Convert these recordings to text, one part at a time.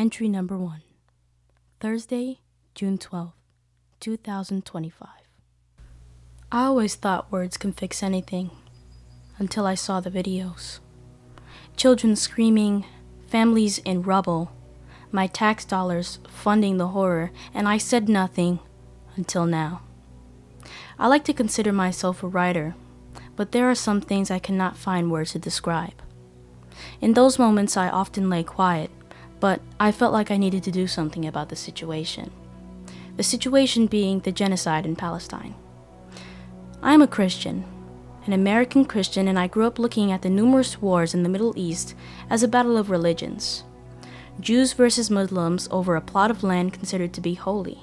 Entry number 1. Thursday, June 12th, 2025. I always thought words can fix anything, until I saw the videos. Children screaming, families in rubble, my tax dollars funding the horror, and I said nothing until now. I like to consider myself a writer, but there are some things I cannot find words to describe. In those moments, I often lay quiet, but I felt like I needed to do something about the situation. The situation being the genocide in Palestine. I am a Christian, an American Christian, and I grew up looking at the numerous wars in the Middle East as a battle of religions. Jews versus Muslims over a plot of land considered to be holy.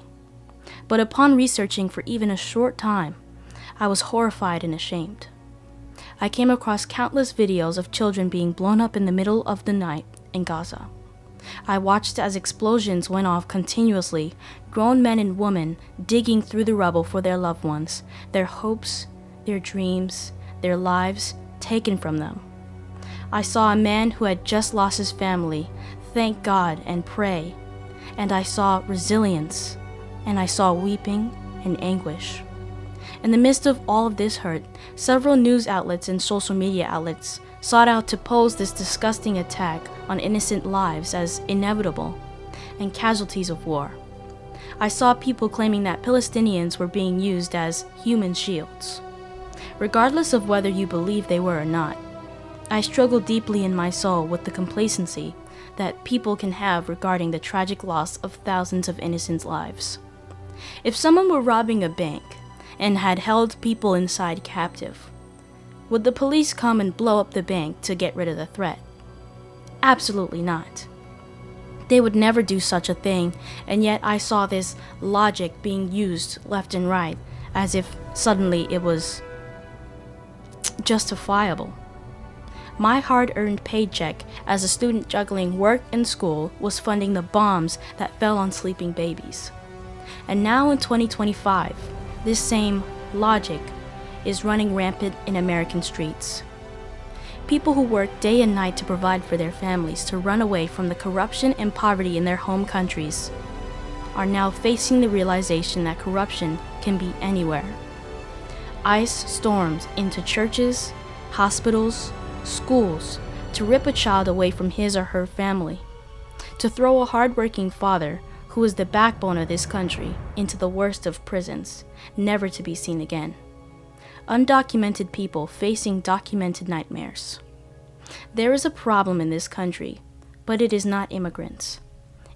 But upon researching for even a short time, I was horrified and ashamed. I came across countless videos of children being blown up in the middle of the night in Gaza. I watched as explosions went off continuously, grown men and women digging through the rubble for their loved ones, their hopes, their dreams, their lives taken from them. I saw a man who had just lost his family thank God and pray, and I saw resilience, and I saw weeping and anguish. In the midst of all of this hurt, several news outlets and social media outlets sought out to pose this disgusting attack on innocent lives as inevitable and casualties of war. I saw people claiming that Palestinians were being used as human shields. Regardless of whether you believe they were or not, I struggle deeply in my soul with the complacency that people can have regarding the tragic loss of thousands of innocent lives. If someone were robbing a bank and had held people inside captive, would the police come and blow up the bank to get rid of the threat? Absolutely not. They would never do such a thing, and yet I saw this logic being used left and right as if suddenly it was justifiable. My hard-earned paycheck as a student juggling work and school was funding the bombs that fell on sleeping babies. And now in 2025, this same logic is running rampant in American streets. People who work day and night to provide for their families to run away from the corruption and poverty in their home countries are now facing the realization that corruption can be anywhere. ICE storms into churches, hospitals, schools to rip a child away from his or her family, to throw a hardworking father who is the backbone of this country into the worst of prisons, never to be seen again. Undocumented people facing documented nightmares. There is a problem in this country, but it is not immigrants.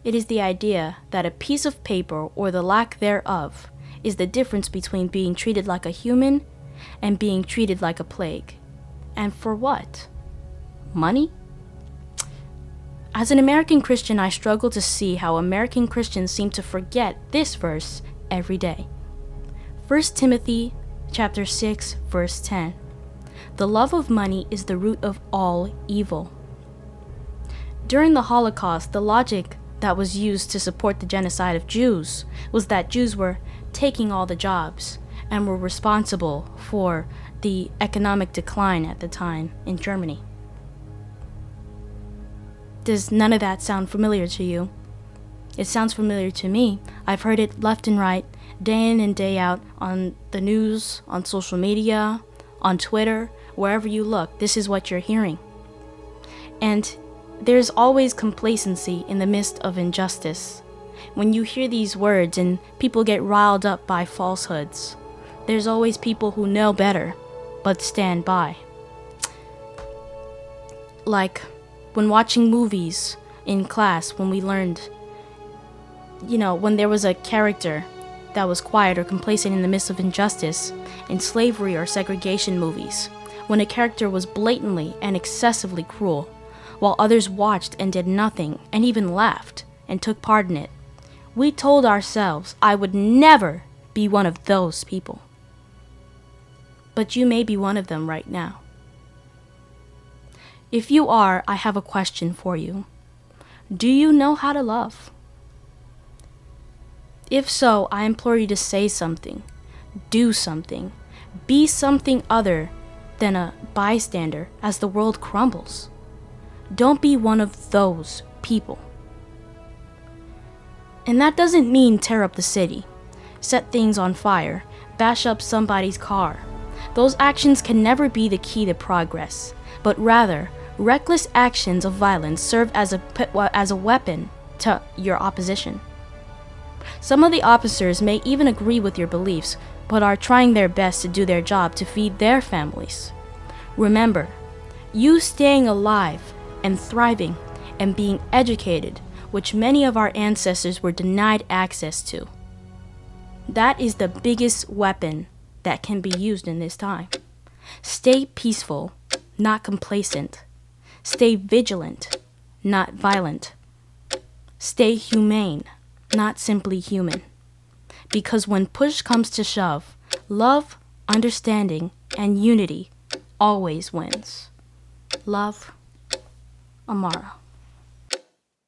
It is the idea that a piece of paper or the lack thereof is the difference between being treated like a human and being treated like a plague. And for what? Money? As an American Christian, I struggle to see how American Christians seem to forget this verse every day. 1 Timothy chapter 6, verse 10. The love of money is the root of all evil. During the Holocaust, the logic that was used to support the genocide of Jews was that Jews were taking all the jobs and were responsible for the economic decline at the time in Germany. Does none of that sound familiar to you? It sounds familiar to me. I've heard it left and right, day in and day out, on the news, on social media, on Twitter, wherever you look. This is what you're hearing. And there's always complacency in the midst of injustice. When you hear these words and people get riled up by falsehoods, there's always people who know better, but stand by. Like when watching movies in class, when we learned, when there was a character that was quiet or complacent in the midst of injustice, in slavery or segregation movies, when a character was blatantly and excessively cruel, while others watched and did nothing and even laughed and took part in it, we told ourselves, I would never be one of those people. But you may be one of them right now. If you are, I have a question for you. Do you know how to love? If so, I implore you to say something, do something, be something other than a bystander as the world crumbles. Don't be one of those people. And that doesn't mean tear up the city, set things on fire, bash up somebody's car. Those actions can never be the key to progress, but rather, reckless actions of violence serve as a weapon to your opposition. Some of the officers may even agree with your beliefs, but are trying their best to do their job to feed their families. Remember, you staying alive and thriving and being educated, which many of our ancestors were denied access to. That is the biggest weapon that can be used in this time. Stay peaceful, not complacent. Stay vigilant, not violent. Stay humane, not simply human. Because when push comes to shove, love, understanding, and unity always wins. Love, Amara.